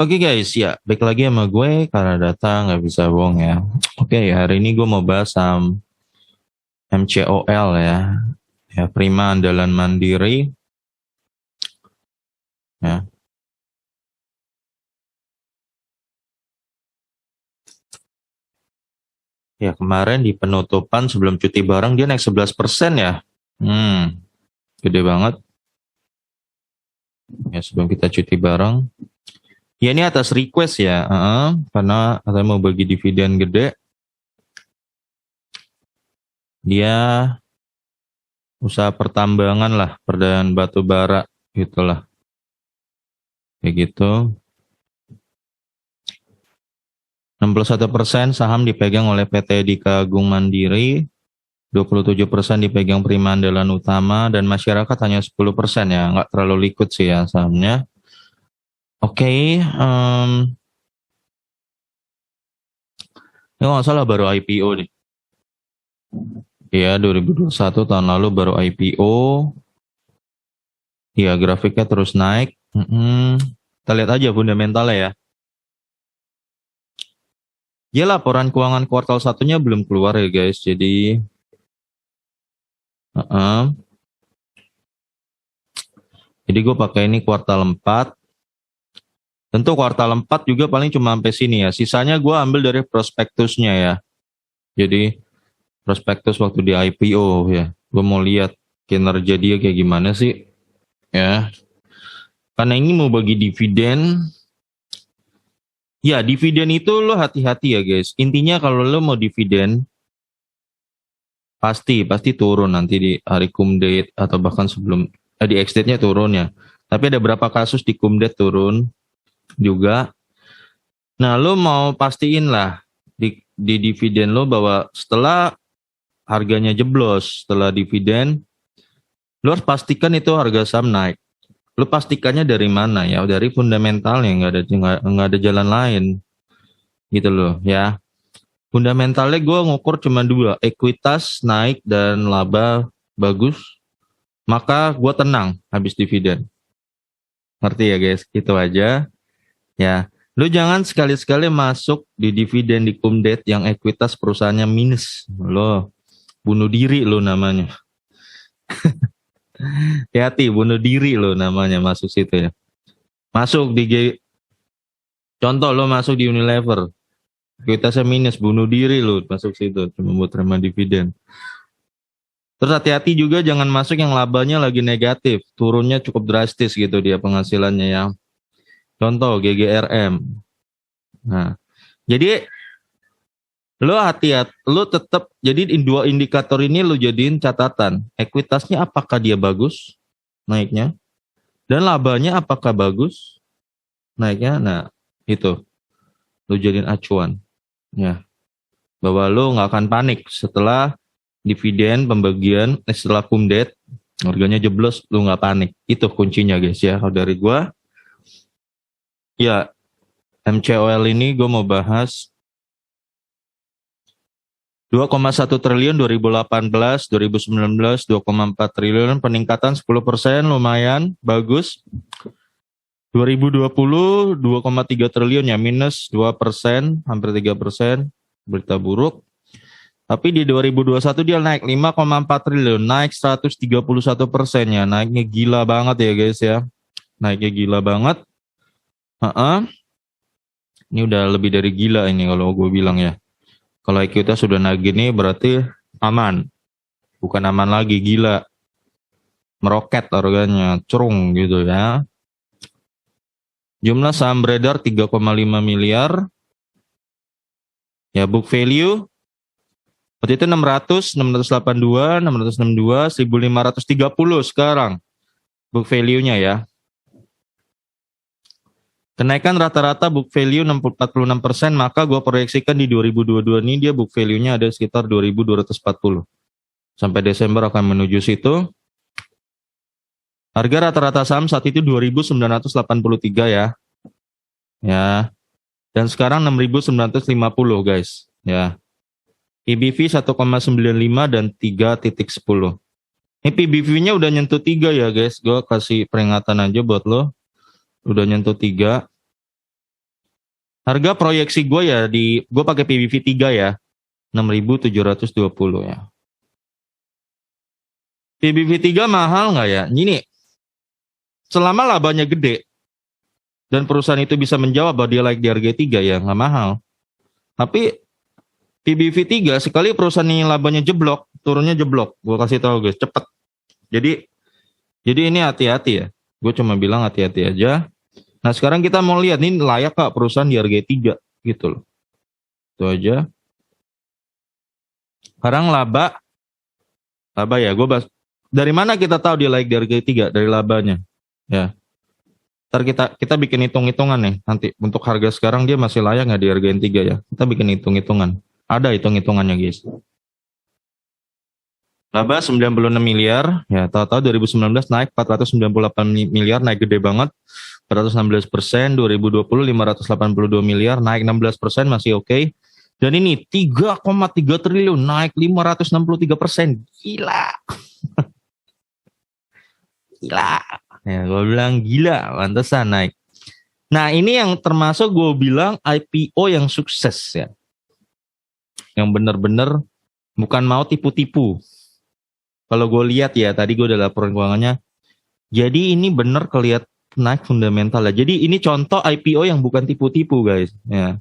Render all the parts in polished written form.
Oke guys, ya baik lagi sama gue karena data nggak bisa bohong ya. Oke, hari ini gue mau bahas saham MCOL ya. Ya, Prima Andalan Mandiri. Ya, ya kemarin di penutupan sebelum cuti bareng dia naik 11% ya. Hmm, Gede banget. Ya sebelum kita cuti bareng. Ya ini atas request ya, karena katanya mau bagi dividen gede. Dia usaha pertambangan lah, perdayaan batu bara gitulah. Kayak gitu. 61% saham dipegang oleh PT Dika Agung Mandiri, 27% dipegang Prima Andalan Utama, dan masyarakat hanya 10% ya, nggak terlalu liquid sih ya sahamnya. Oke, ini nggak salah baru IPO nih. Ya, 2021 tahun lalu baru IPO. Ya, grafiknya terus naik. Kita lihat aja fundamentalnya ya. Ya, laporan keuangan kuartal satunya belum keluar ya guys, jadi jadi gue pakai ini kuartal 4. Tentu kuartal 4 juga paling cuma sampai sini ya. Sisanya gue ambil dari prospektusnya ya. Jadi prospektus waktu di IPO ya. Gue mau lihat kinerja dia kayak gimana sih. Ya. Karena ini mau bagi dividen. Ya, dividen itu lo hati-hati ya guys. Intinya kalau lo mau dividen, pasti turun nanti di hari cum date atau bahkan sebelum di ex date-nya turun ya. Tapi ada berapa kasus di cum date turun juga. Nah, lo mau pastiin lah di dividen lo bahwa setelah harganya jeblos, setelah dividen, lo harus pastikan itu harga saham naik. Lo pastikannya dari mana ya? Dari fundamentalnya, nggak ada jalan lain, gitu loh ya. Fundamentalnya gue ngukur cuma dua, ekuitas naik dan laba bagus, maka gue tenang habis dividen. Ngerti ya guys? Itu aja ya. Lu jangan sekali-sekali masuk di dividen di cum date yang ekuitas perusahaannya minus. Lo bunuh diri lo namanya. Hati-hati, bunuh diri lo namanya masuk situ ya. Masuk contoh lo masuk di Unilever. Ekuitasnya minus, bunuh diri lo masuk situ. Cuma buat terima dividen. Terus hati-hati juga jangan masuk yang labanya lagi negatif. Turunnya cukup drastis gitu dia penghasilannya ya. Contoh GGRM. Nah, jadi lo hati-hati, lo tetap jadi dua indikator ini lo jadiin catatan. Ekuitasnya apakah dia bagus naiknya, dan labanya apakah bagus naiknya. Nah, itu lo jadiin acuan ya, bahwa lo nggak akan panik setelah dividen pembagian, setelah cum date harganya jeblos, lo nggak panik. Itu kuncinya guys ya. Kalau dari gua ya, MCOL ini gue mau bahas 2,1 triliun 2018, 2019, 2,4 triliun, peningkatan 10%, lumayan, bagus. 2020, 2,3 triliun ya, minus 2%, hampir 3%, berita buruk. Tapi di 2021 dia naik 5,4 triliun, naik 131% ya, naiknya gila banget ya guys ya. Naiknya gila banget. Ini udah lebih dari gila ini kalau gue bilang ya. Kalau kita sudah naik gini berarti aman. Bukan aman lagi, gila. Meroket harganya, cerung gitu ya. Jumlah saham beredar 3,5 miliar. Ya, book value waktu itu 600, 682, 662, 1530 sekarang. Book value-nya ya. Kenaikan rata-rata book value 46%, maka gue proyeksikan di 2022 ini dia book value-nya ada sekitar 2240. Sampai Desember akan menuju situ. Harga rata-rata saham saat itu 2.983 ya. Ya. Dan sekarang 6.950 guys. Ya. PBV 1,95 dan 3.10. Ini PBV-nya udah nyentuh 3 ya guys. Gue kasih peringatan aja buat lo. Udah nyentuh 3. Harga proyeksi gue ya gue pakai PBV 3 ya, 6.720 ya. PBV 3 mahal nggak ya? Ini selama labanya gede dan perusahaan itu bisa menjawab bahwa dia layak di harga 3 ya nggak mahal. Tapi PBV 3 sekali perusahaan yang labanya jeblok, turunnya jeblok. Gue kasih tahu guys, cepet. Jadi ini hati-hati ya. Gue cuma bilang hati-hati aja. Nah sekarang kita mau lihat nih layak gak perusahaan di harga 3 gitu loh. Itu aja. Sekarang laba ya gue bahas. Dari mana kita tahu dia layak di harga 3? Dari labanya. Ya. Ntar kita bikin hitung-hitungan nih. Nanti untuk harga sekarang dia masih layak gak di harga 3 ya. Kita bikin hitung-hitungan. Ada hitung-hitungannya guys. Laba 96 miliar. Ya tahu-tahu 2019 naik 498 miliar. Naik gede banget. 416%, 2020 582 miliar, naik 16% masih oke. Dan ini 3,3 triliun, naik 563%. Gila. Gila. Ya, gue bilang gila, pantesan naik. Nah, ini yang termasuk gue bilang IPO yang sukses ya. Yang benar-benar bukan mau tipu-tipu. Kalau gue lihat ya, tadi gue udah laporan keuangannya. Jadi ini benar kelihatan naik fundamental lah. Jadi ini contoh IPO yang bukan tipu-tipu guys. Ya.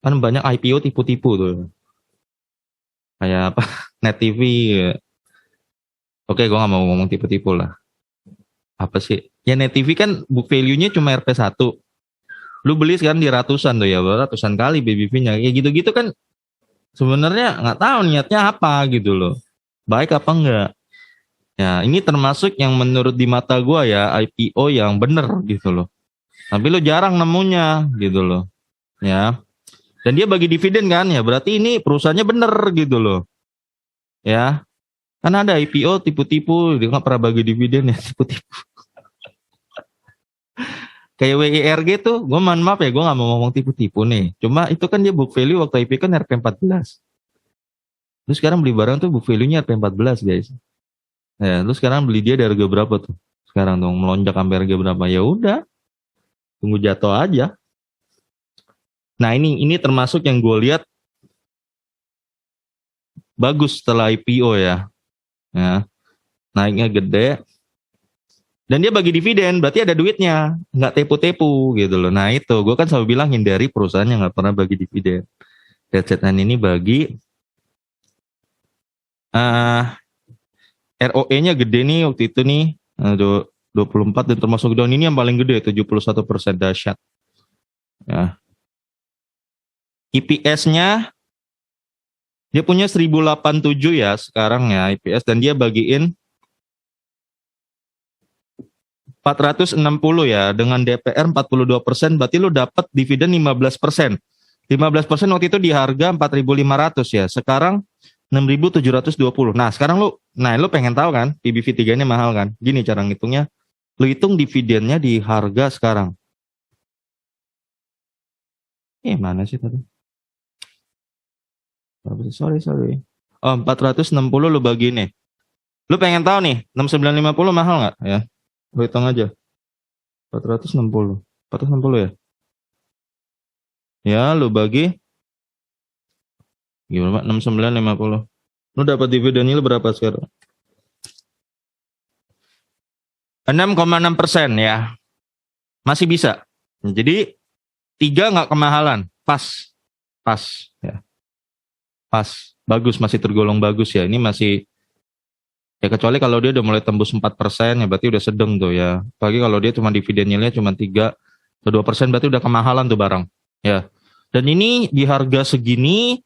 Kan banyak IPO tipu-tipu tuh. Kayak apa? Net TV. Ya. Oke, gue gak mau ngomong tipu-tipu lah. Apa sih? Ya Net TV kan book value-nya cuma Rp1. Lu beli sekarang di ratusan tuh ya. Ratusan kali BBV-nya. Kayak gitu-gitu kan sebenarnya gak tahu niatnya apa gitu loh. Baik apa enggak. Ya ini termasuk yang menurut di mata gue ya IPO yang bener gitu loh. Tapi lo jarang nemunya gitu loh. Ya. Dan dia bagi dividen kan ya. Berarti ini perusahaannya bener gitu loh. Ya. Kan ada IPO tipu-tipu. Dia gak pernah bagi dividen ya tipu-tipu. Kayak WIRG tuh. Gue mohon maaf ya. Gue gak mau ngomong tipu-tipu nih. Cuma itu kan dia book value waktu IPO kan Rp14. Terus sekarang beli barang tuh book value-nya Rp14 guys. Ya, lu sekarang beli dia dari harga berapa tuh? Sekarang dong melonjak sampai harga berapa? Ya udah, tunggu jatuh aja. Nah ini termasuk yang gue lihat bagus setelah IPO ya. Ya, naiknya gede. Dan dia bagi dividen, berarti ada duitnya, nggak tepu-tepu gitu loh. Nah itu, gue kan selalu bilang hindari perusahaan yang nggak pernah bagi dividen. Dan ini bagi ROE-nya gede nih waktu itu nih, 24 dan termasuk down ini yang paling gede 71% dahsyat. Ya. IPS-nya dia punya 1087 ya sekarang ya IPS dan dia bagiin 460 ya dengan DPR 42% berarti lu dapat dividen 15%. 15% waktu itu di harga 4.500 ya. Sekarang 6.720. Nah, sekarang lu pengen tahu kan PBV 3 ini mahal kan? Gini cara ngitungnya. Lu hitung dividennya di harga sekarang. Mana sih tadi? Sorry. Oh, 460 lu bagi nih. Lu pengen tahu nih, 6950 mahal nggak ya? Lu hitung aja. 460. 460 ya? Ya, lu bagi gimana, Pak? 6950. Lu dapat dividennya lu berapa sekarang? 6,6% ya. Masih bisa. Jadi 3 nggak kemahalan. Pas ya. Pas. Bagus, masih tergolong bagus ya. Ini masih ya kecuali kalau dia udah mulai tembus 4% ya berarti udah sedang tuh ya. Apalagi kalau dia cuma dividen yieldnya cuma 3 atau 2% berarti udah kemahalan tuh barang. Ya. Dan ini di harga segini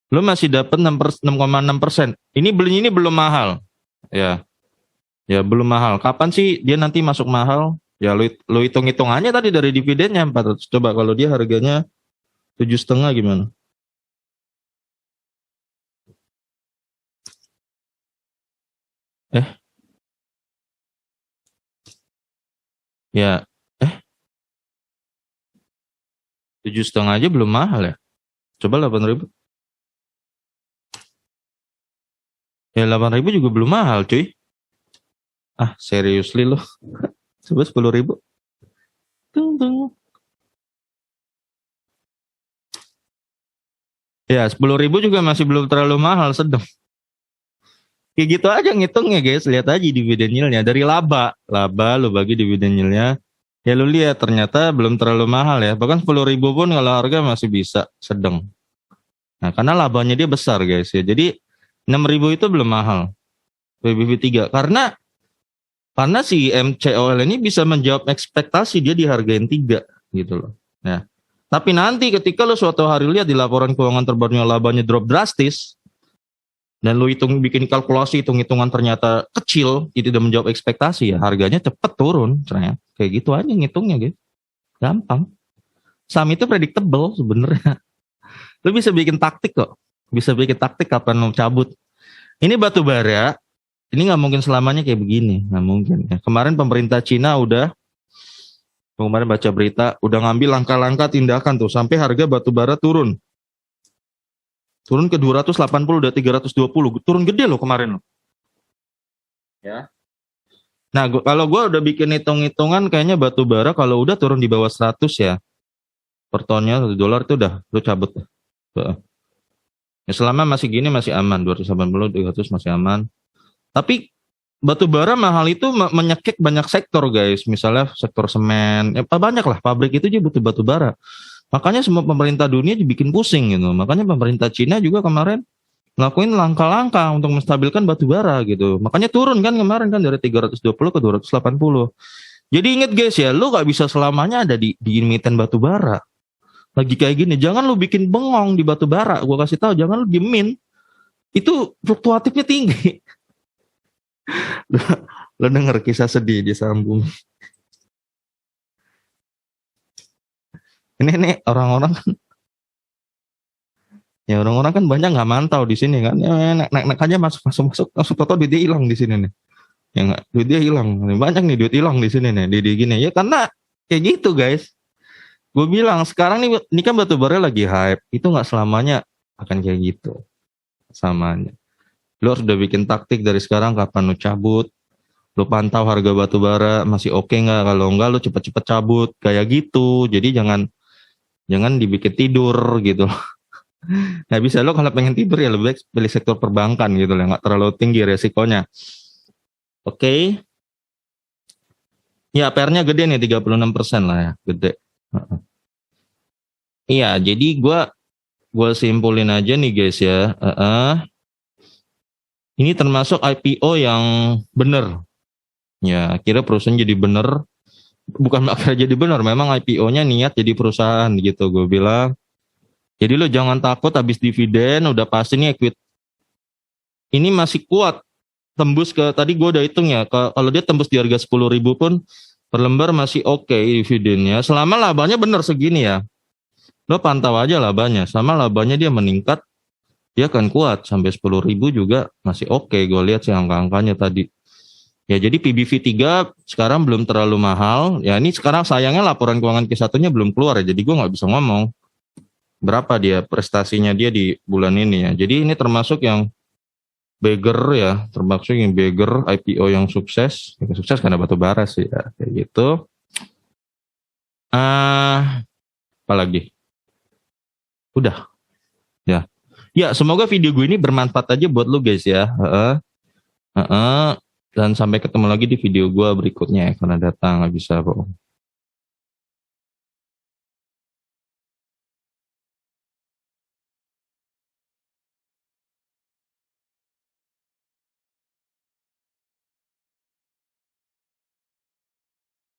lo masih dapat 6,6%. Ini belinya ini belum mahal. Ya. Ya belum mahal. Kapan sih dia nanti masuk mahal? Ya lo hitung-hitungannya tadi dari dividennya 400. Coba kalau dia harganya 7,5 gimana? Ya 7,5 aja belum mahal ya. Coba 8.000. Ya 8.000 juga belum mahal cuy. Seriously lo. Coba 10.000. tung, tung. Ya 10.000 juga masih belum terlalu mahal, sedang. Kayak gitu aja ngitungnya guys, lihat aja dividen yieldnya dari laba lo bagi dividen yieldnya, ya lu lihat ternyata belum terlalu mahal ya, bahkan 10.000 pun kalau harga masih bisa sedang. Nah karena labanya dia besar guys ya, jadi 6.000 itu belum mahal PBB3 karena si MCOL ini bisa menjawab ekspektasi, dia dihargain 3 gitu loh. Nah tapi nanti ketika lo suatu hari lihat di laporan keuangan terbarunya labanya drop drastis, dan lu bikin kalkulasi, hitung-hitungan ternyata kecil, itu tidak menjawab ekspektasi, ya harganya cepet turun. Ternyata kayak gitu aja ngitungnya gitu. Gampang. Saham itu predictable sebenarnya. Lu bisa bikin taktik kok. Bisa bikin taktik kapan mau cabut. Ini batu bara, ini nggak mungkin selamanya kayak begini, nggak mungkin. Ya. Kemarin pemerintah Cina kemarin baca berita, udah ngambil langkah-langkah tindakan tuh, sampai harga batu bara turun ke 280, udah 320, turun gede loh kemarin loh. Ya. Nah, kalau gue udah bikin hitung-hitungan, kayaknya batu bara kalau udah turun di bawah 100 ya, per tonnya $1 itu udah lu cabut. Ya, selama masih gini masih aman, 280, 300 masih aman. Tapi batu bara mahal itu menyekik banyak sektor guys, misalnya sektor semen, ya banyak lah, pabrik itu juga butuh batu bara. Makanya semua pemerintah dunia dibikin pusing gitu. Makanya pemerintah Cina juga kemarin ngelakuin langkah-langkah untuk menstabilkan batu bara gitu. Makanya turun kan kemarin kan dari 320 ke 280. Jadi inget guys ya, lu gak bisa selamanya ada di emiten batu bara. Lagi kayak gini, jangan lu bikin bengong di batu bara. Gua kasih tahu, jangan lu diemin. Itu fluktuatifnya tinggi. Lu denger kisah sedih disambung. Ini orang-orang kan, ya orang-orang kan banyak nggak mantau di sini kan, ya naik aja masuk toto duit dia hilang di sini nih, ya nggak, duit dia hilang, banyak nih duit hilang di sini nih, di gini ya karena kayak gitu guys. Gue bilang sekarang nih, ini kan batu bara lagi hype, itu nggak selamanya akan kayak gitu samanya. Lu harus udah bikin taktik dari sekarang kapan lu cabut, lu pantau harga batu bara masih oke nggak, kalau enggak lu cepet-cepet cabut kayak gitu. Jadi jangan dibikin tidur gitu. Nah bisa lo kalau pengen tidur ya lebih baik pilih sektor perbankan gitu lah, nggak terlalu tinggi resikonya. Oke. Ya PR-nya gede nih 36% lah ya, gede. Iya, jadi gue simpulin aja nih guys ya. Ini termasuk IPO yang bener. Ya, akhirnya perusahaan jadi bener. Bukan akhirnya jadi bener, memang IPO-nya niat jadi perusahaan gitu gue bilang. Jadi lo jangan takut habis dividen, udah pasti nih equity ini masih kuat. Tembus ke, tadi gue udah hitung ya, kalau dia tembus di harga 10.000 pun per lembar masih oke dividennya. Selama labanya bener segini ya. Lo pantau aja labanya, sama labanya dia meningkat, dia akan kuat. Sampai 10.000 juga masih oke, gue lihat sih angka-angkanya tadi. Ya jadi PBV 3 sekarang belum terlalu mahal. Ya ini sekarang sayangnya laporan keuangan Q1-nya belum keluar ya. Jadi gue gak bisa ngomong berapa dia prestasinya dia di bulan ini ya. Jadi ini termasuk yang beggar ya. Termasuk yang beggar IPO yang sukses. Yang sukses karena batu bara sih ya. Kayak gitu. Apalagi? Udah. Ya. Ya semoga video gue ini bermanfaat aja buat lu guys ya. Dan sampai ketemu lagi di video gue berikutnya ya, karena datang nggak bisa kok.